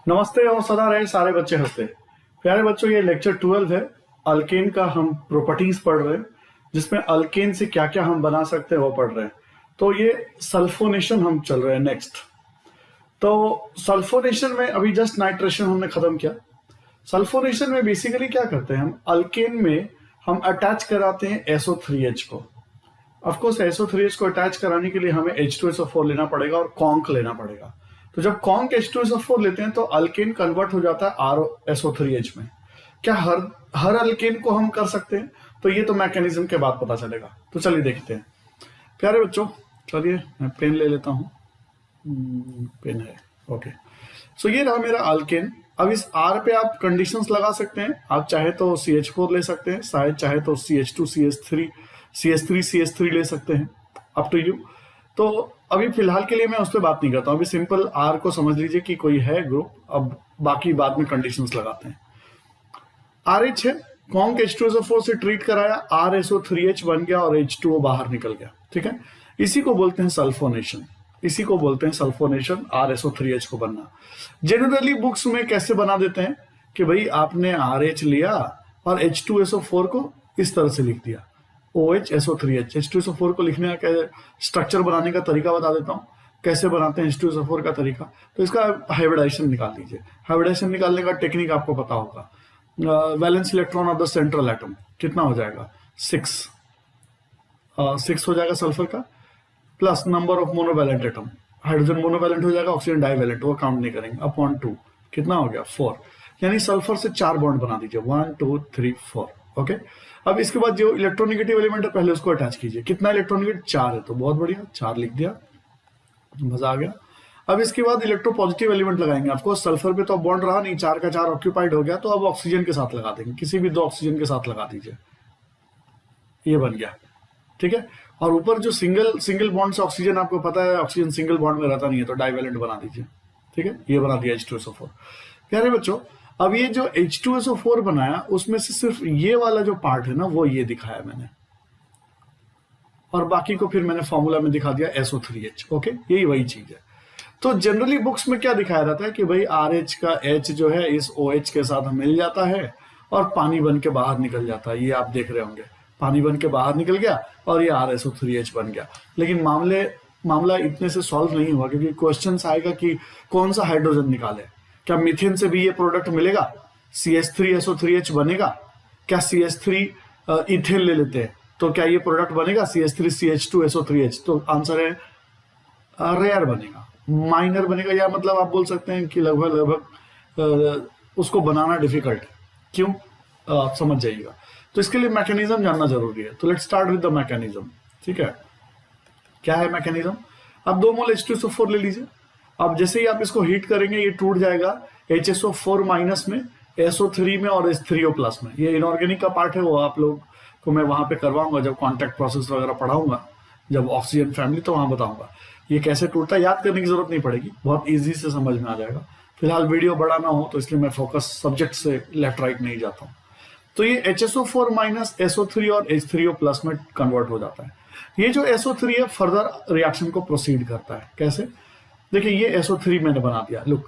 नमस्ते और सदा रहे सारे बच्चे हंसते। प्यारे बच्चों, ये लेक्चर 12 है। अल्केन का हम प्रॉपर्टीज पढ़ रहे हैं, जिसमें अल्केन से क्या क्या हम बना सकते हैं वो पढ़ रहे हैं। तो ये सल्फोनेशन हम चल रहे हैं नेक्स्ट। तो सल्फोनेशन में अभी जस्ट नाइट्रेशन हमने खत्म किया। सल्फोनेशन में बेसिकली क्या करते हैं, हम अल्केन में हम अटैच कराते हैं SO3H को। ऑफकोर्स SO3H को अटैच कराने के लिए हमें H2SO4 लेना पड़ेगा और कॉन्क लेना पड़ेगा। तो जब कॉन्क H2SO4 लेते हैं तो अल्केन कन्वर्ट हो जाता है ROSO3H में। क्या हर हर अल्केन को हम कर सकते हैं? तो ये तो मैकेनिज्म के बाद पता चलेगा। तो चलिए देखते हैं प्यारे बच्चों। चलिए मैं पेन ले लेता हूँ। पेन है, ओके। सो ये रहा मेरा अल्केन। अब इस R पे आप कंडीशंस लगा सकते हैं। आप चाहे तो CH4 ले सकते हैं, शायद चाहे तो CH2 CH3 ले सकते हैं, अप टू यू। तो अभी फिलहाल के लिए मैं उस पर बात नहीं करता हूँ। अभी सिंपल R को समझ लीजिए कि कोई है ग्रुप। अब बाकी बाद में कंडीशंस लगाते हैं। RH है, कॉन्क H2SO4 से ट्रीट कराया, RSO3H बन गया और H2O बाहर निकल गया। ठीक है, इसी को बोलते हैं सल्फोनेशन। इसी को बोलते हैं सल्फोनेशन, RSO3H को बनना। जनरली बुक्स में कैसे बना देते हैं कि भाई आपने RH लिया और H2SO4 को इस तरह से लिख दिया, OHSO3H। H2SO4 को लिखने का स्ट्रक्चर बनाने का तरीका बता देता हूँ, कैसे बनाते हैं H2SO4 का तरीका। तो इसका हाइब्रिडाइजेशन निकाल लीजिए। हाइब्रिडाइजेशन निकालने का टेक्निक आपको पता होगा। Valence electron of the central atom कितना हो जाएगा, 6 हो जाएगा सल्फर का, plus number of monovalent atom. Hydrogen monovalent हो जाएगा, ऑक्सीजन डाइवैलेंट, वो काउंट नहीं करेंगे, अपॉन 2 कितना हो गया, 4। यानी सल्फर से 4 बॉन्ड बना दीजिए, 1 2 3 4। ओके, अब इसके बाद जो इलेक्ट्रोनिगेटिव एलिमेंट है पहले उसको अटैच कीजिए। कितना इलेक्ट्रोनिगेटिव, 4 है, तो बहुत बढ़िया, 4 लिख दिया, मजा आ गया। अब इसके बाद इलेक्ट्रोपॉजिटिव एलिमेंट लगाएंगे। आपको सल्फर पे तो बॉन्ड रहा नहीं, 4 का 4 ऑक्यूपाइड हो गया, तो अब ऑक्सीजन के साथ लगा देंगे, किसी भी 2 ऑक्सीजन के साथ लगा दीजिए, ये बन गया। ठीक है, और ऊपर जो सिंगल बॉन्ड से ऑक्सीजन, आपको पता है ऑक्सीजन सिंगल बॉन्ड में रहता नहीं है, तो डाइवैलेंट बना दीजिए। ठीक है, ये बना दिया H2SO4। प्यारे बच्चों, अब ये जो H2SO4 बनाया उसमें से सिर्फ ये वाला जो पार्ट है ना, वो ये दिखाया मैंने, और बाकी को फिर मैंने फॉर्मूला में दिखा दिया SO3H। ओके, यही वही चीज है। तो जनरली बुक्स में क्या दिखाया जाता है कि भाई RH का H जो है इस OH के साथ मिल जाता है और पानी बन के बाहर निकल जाता है। ये आप देख रहे होंगे, पानी बन के बाहर निकल गया और ये RSO3H बन गया। लेकिन मामला इतने से सॉल्व नहीं हुआ, क्योंकि क्वेश्चन आएगा कि कौन सा हाइड्रोजन निकाले। क्या मीथेन से भी ये प्रोडक्ट मिलेगा, CH3SO3H बनेगा? क्या CH3 इथेन ले लेते हैं तो क्या ये प्रोडक्ट बनेगा, CH3CH2SO3H? तो आंसर है रेयर बनेगा, माइनर बनेगा, या मतलब आप बोल सकते हैं कि लगभग उसको बनाना डिफिकल्ट है। क्यों, आप समझ जाइएगा। तो इसके लिए मैकेनिज्म जानना जरूरी है। तो let's start with the mechanism. ठीक है, क्या है मैकेनिज्म? अब 2 मोल H2SO4 ले लीजिए। अब जैसे ही आप इसको हीट करेंगे ये टूट जाएगा HSO4 माइनस में, SO3 में और H3O प्लस में। ये इनऑर्गेनिक का पार्ट है, वो आप लोग को मैं वहां पे करवाऊंगा जब कॉन्टैक्ट प्रोसेस वगैरह पढ़ाऊंगा, जब ऑक्सीजन फैमिली, तो वहां बताऊंगा ये कैसे टूटता है। याद करने की जरूरत नहीं पड़ेगी, बहुत ईजी से समझ में आ जाएगा। फिलहाल वीडियो बड़ा ना हो तो इसलिए मैं फोकस सब्जेक्ट से लेफ्ट राइट नहीं जाता हूँ। तो ये HSO4 माइनस SO3 और H3O प्लस में कन्वर्ट हो जाता है। ये जो SO3 है फर्दर रिएक्शन को प्रोसीड करता है। कैसे? देखिए, ये SO3 मैंने बना दिया, लुक,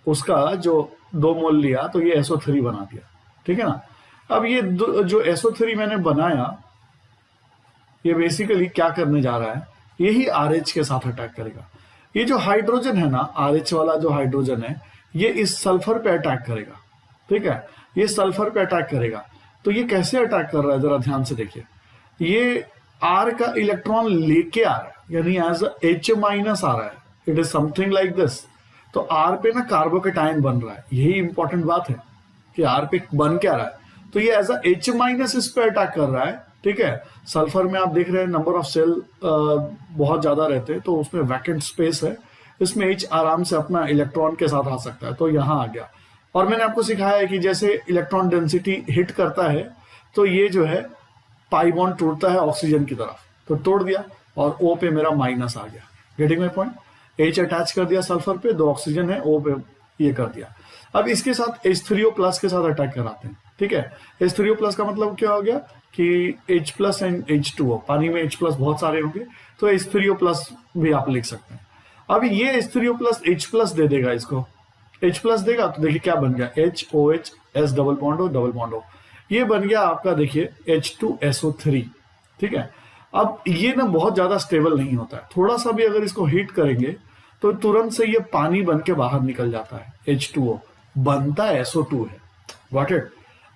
उसका जो 2 मोल लिया तो ये SO3 बना दिया। ठीक है ना। अब ये जो SO3 मैंने बनाया, ये बेसिकली क्या करने जा रहा है, यही RH के साथ अटैक करेगा। ये जो हाइड्रोजन है ना, RH वाला जो हाइड्रोजन है, ये इस सल्फर पे अटैक करेगा। ठीक है, ये सल्फर पे अटैक करेगा। तो ये कैसे अटैक कर रहा है, जरा ध्यान से देखिए। ये R का इलेक्ट्रॉन लेके आ रहा है, यानी एज H माइनस आ रहा है। It is something like this. तो R पे ना कार्बोकेटायन बन रहा है, यही इंपॉर्टेंट बात है कि R पे बन क्या रहा है। तो ये एज H माइनस इस पे अटैक कर रहा है। ठीक है, सल्फर में आप देख रहे हैं नंबर ऑफ सेल बहुत ज्यादा रहते हैं, तो उसमें वैकेंट स्पेस है, इसमें H आराम से अपना इलेक्ट्रॉन के साथ आ सकता है। तो यहां आ गया। और मैंने आपको सिखाया है कि जैसे इलेक्ट्रॉन डेंसिटी हिट करता है तो ये जो है पाई बॉन्ड टूटता है ऑक्सीजन की तरफ, तो तोड़ दिया और O पे मेरा माइनस आ गया। Getting my point? H attach कर दिया सल्फर पे, 2 ऑक्सीजन है, O पे ये कर दिया। अब इसके साथ H3O प्लस के साथ अटैक कराते हैं। ठीक है, H3O प्लस का मतलब क्या हो गया कि H प्लस एंड H2O, पानी में H प्लस बहुत सारे होंगे, तो H3O प्लस भी आप लिख सकते हैं। अब ये H3O प्लस H प्लस दे देगा इसको, H प्लस देगा तो देखिए क्या बन गया, HOH S double bond O double bond O, ये बन गया आपका देखिए H2SO3। ठीक है, अब ये ना बहुत ज्यादा स्टेबल नहीं होता है, थोड़ा सा भी अगर इसको हीट करेंगे तो तुरंत से ये पानी बन के बाहर निकल जाता है, H2O बनता है SO2 है। Got it.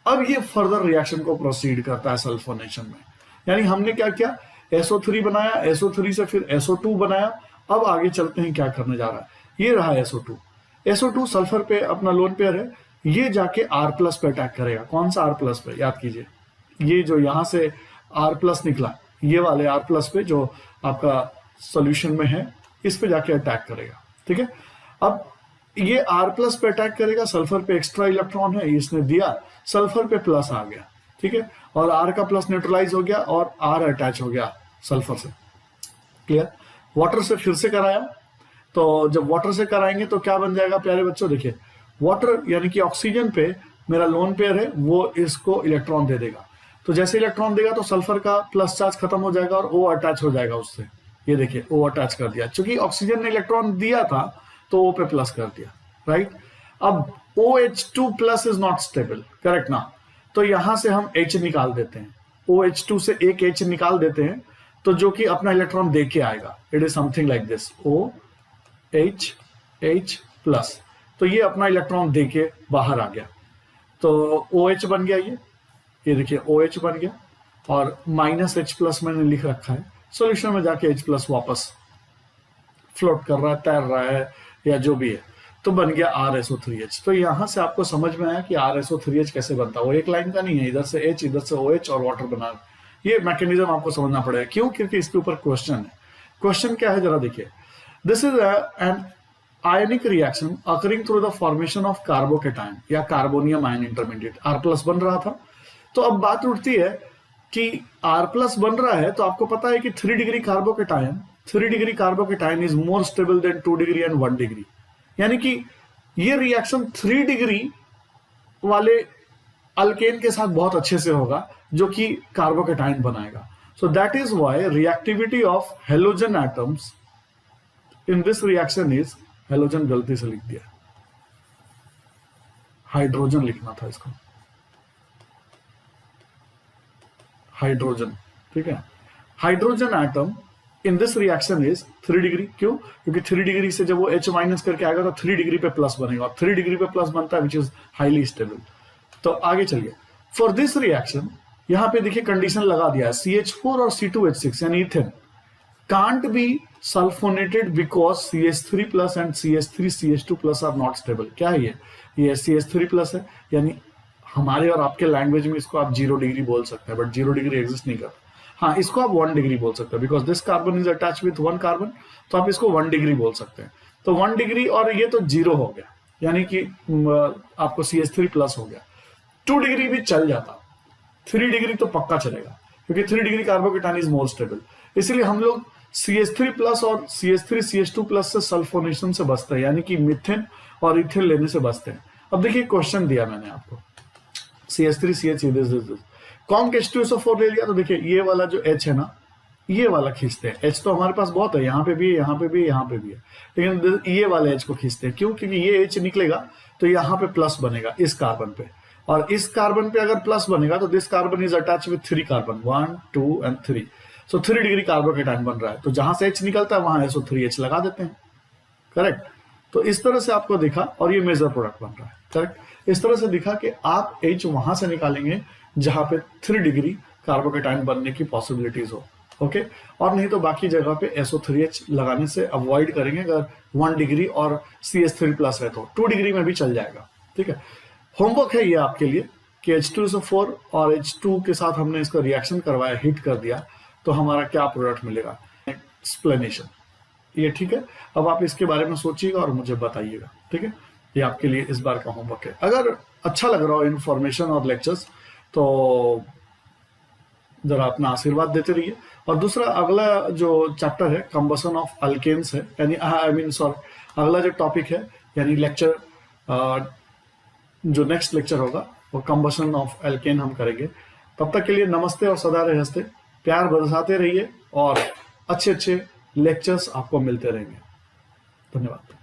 अब ये फर्दर रिएक्शन को प्रोसीड करता है सल्फोनेशन में, यानी हमने क्या किया, SO3 बनाया, SO3 से फिर SO2 बनाया। अब आगे चलते हैं क्या करने जा रहा है, ये रहा SO2। SO2 सल्फर पे अपना लोन पेयर है, ये जाके R प्लस पे अटैक करेगा। कौन सा R प्लस पे, याद कीजिए, ये जो यहां से R प्लस निकला, ये वाले R प्लस पे जो आपका सॉल्यूशन में है, इस पे जाके अटैक करेगा। ठीक है, अब ये R प्लस पे अटैक करेगा, सल्फर पे एक्स्ट्रा इलेक्ट्रॉन है, इसने दिया, सल्फर पे प्लस आ गया। ठीक है, और R का प्लस न्यूट्रलाइज हो गया और R अटैच हो गया सल्फर से। क्लियर। वाटर से फिर से कराया, तो जब वाटर से कराएंगे तो क्या बन जाएगा प्यारे बच्चों, देखिए वाटर यानी कि ऑक्सीजन पे मेरा लोन पेयर है, वो इसको इलेक्ट्रॉन दे देगा। तो जैसे इलेक्ट्रॉन देगा तो सल्फर का प्लस चार्ज खत्म हो जाएगा और O अटैच हो जाएगा उससे। ये देखिए O अटैच कर दिया, क्योंकि ऑक्सीजन ने इलेक्ट्रॉन दिया था तो O पे प्लस कर दिया। राइट। अब OH2 plus is not stable, correct ना, तो यहां से हम H निकाल देते हैं, OH2 से एक H निकाल देते हैं, तो जो कि अपना इलेक्ट्रॉन दे के आएगा। It is something like this, OH plus, तो ये अपना इलेक्ट्रॉन दे के बाहर आ गया, तो OH बन गया, ये देखिए OH बन गया, और माइनस H प्लस मैंने लिख रखा है, सॉल्यूशन में जाके H प्लस वापस फ्लोट कर रहा है, तैर रहा है या जो भी है, तो बन गया RSO3H। तो यहां से आपको समझ में आया कि RSO3H कैसे बनता है। वो एक लाइन का नहीं है, इधर से H इधर से OH और वाटर बना, ये मैकेनिज्म आपको समझना पड़ेगा। क्यों? क्योंकि इसके ऊपर क्वेश्चन है। क्वेश्चन क्या है जरा देखिए, this is an ionic reaction occurring through the formation of carbocation या carbonium ion intermediate. R plus बन रहा था, तो अब बात उठती है कि R प्लस बन रहा है, तो आपको पता है कि 3 degree carbocation is more stable then 2 degree and 1 degree, यानी कि ये रिएक्शन 3 डिग्री वाले अल्केन के साथ बहुत अच्छे से होगा, जो कि कार्बोकेटायन बनाएगा। So that is why reactivity of halogen atoms in this reaction is, halogen गलती से लिख दिया, हाइड्रोजन लिखना था इसको, हाइड्रोजन। ठीक है, hydrogen atom in this reaction is 3 degree. क्यों? क्योंकि 3 डिग्री से जब वो H माइनस करके आएगा तो 3 डिग्री पे प्लस बनेगा, और 3 डिग्री पे प्लस बनता है विच इज हाईली स्टेबल। तो आगे चलिए, फॉर दिस रिएक्शन यहां पे देखिए कंडीशन लगा दिया है, CH4 और C2H6 यानी ethane can't be sulphonated because CH3 plus and CH3CH2 plus are not stable. क्या है ये CH3 प्लस है, यानी हमारे और आपके लैंग्वेज में इसको आप 0 डिग्री बोल सकते हैं, बट 0 डिग्री एग्जिस्ट नहीं करता। हाँ, इसको आप 1 डिग्री बोल सकते हैं, because this carbon is attach with 1 carbon, तो आप इसको 1 डिग्री बोल सकते हैं। तो 1 डिग्री और ये तो 0 हो गया, यानी कि आपको CH3 प्लस हो गया। 2 डिग्री भी चल जाता, 3 डिग्री तो पक्का चलेगा, क्योंकि 3 degree carbocation is more stable. इसलिए हम लोग CH3 प्लस और CH3CH2 प्लस से सल्फोनेशन से बचते हैं, यानी कि मिथेन और इथेन लेने से बचते हैं। अब देखिए क्वेश्चन दिया मैंने आपको, CH3CH कॉम के H2SO4 ले लिया, तो देखिए ये वाला जो H है ना, ये वाला खींचते हैं। H तो हमारे पास बहुत है, यहाँ पे भी है, यहाँ पे भी है, यहाँ पे भी है, लेकिन ये वाले H को खींचते हैं। क्यों? क्योंकि ये H निकलेगा तो यहाँ पे प्लस बनेगा इस कार्बन पे, और इस कार्बन पे अगर प्लस बनेगा तो this carbon is attach with 3 carbon, 1 2 and 3, so 3 degree carbocation बन रहा है। तो जहां से H निकलता है वहां SO3H लगा देते हैं। करेक्ट। तो इस तरह से आपको दिखा, और ये मेजर प्रोडक्ट बन रहा है। करेक्ट। इस तरह से दिखा कि आप H वहां से निकालेंगे जहां पे 3 डिग्री कार्बोकेटायन बनने की पॉसिबिलिटीज हो। ओके, और नहीं तो बाकी जगह पे SO3H लगाने से अवॉइड करेंगे। अगर 1 डिग्री और CH3 प्लस है तो 2 डिग्री में भी चल जाएगा। ठीक है, होमवर्क है ये आपके लिए कि H2SO4 और H2 के साथ हमने इसका रिएक्शन करवाया, हिट कर दिया, तो हमारा क्या प्रोडक्ट मिलेगा, एक्सप्लेनेशन। ये ठीक है, अब आप इसके बारे में सोचिएगा और मुझे बताइएगा। ठीक है, ये आपके लिए इस बार का होमवर्क है। अगर अच्छा लग रहा हो इन्फॉर्मेशन और लेक्चर्स, तो जरा अपना आशीर्वाद देते रहिए। और दूसरा, अगला जो चैप्टर है कंबसन ऑफ अल्केन्स है, यानी अगला जो टॉपिक है, यानी लेक्चर जो नेक्स्ट लेक्चर होगा वो कंबसन ऑफ अल्केन हम करेंगे। तब तक के लिए नमस्ते और सदा रहे हंसते, प्यार बरसाते रहिए, और अच्छे अच्छे लेक्चर्स आपको मिलते रहेंगे। धन्यवाद।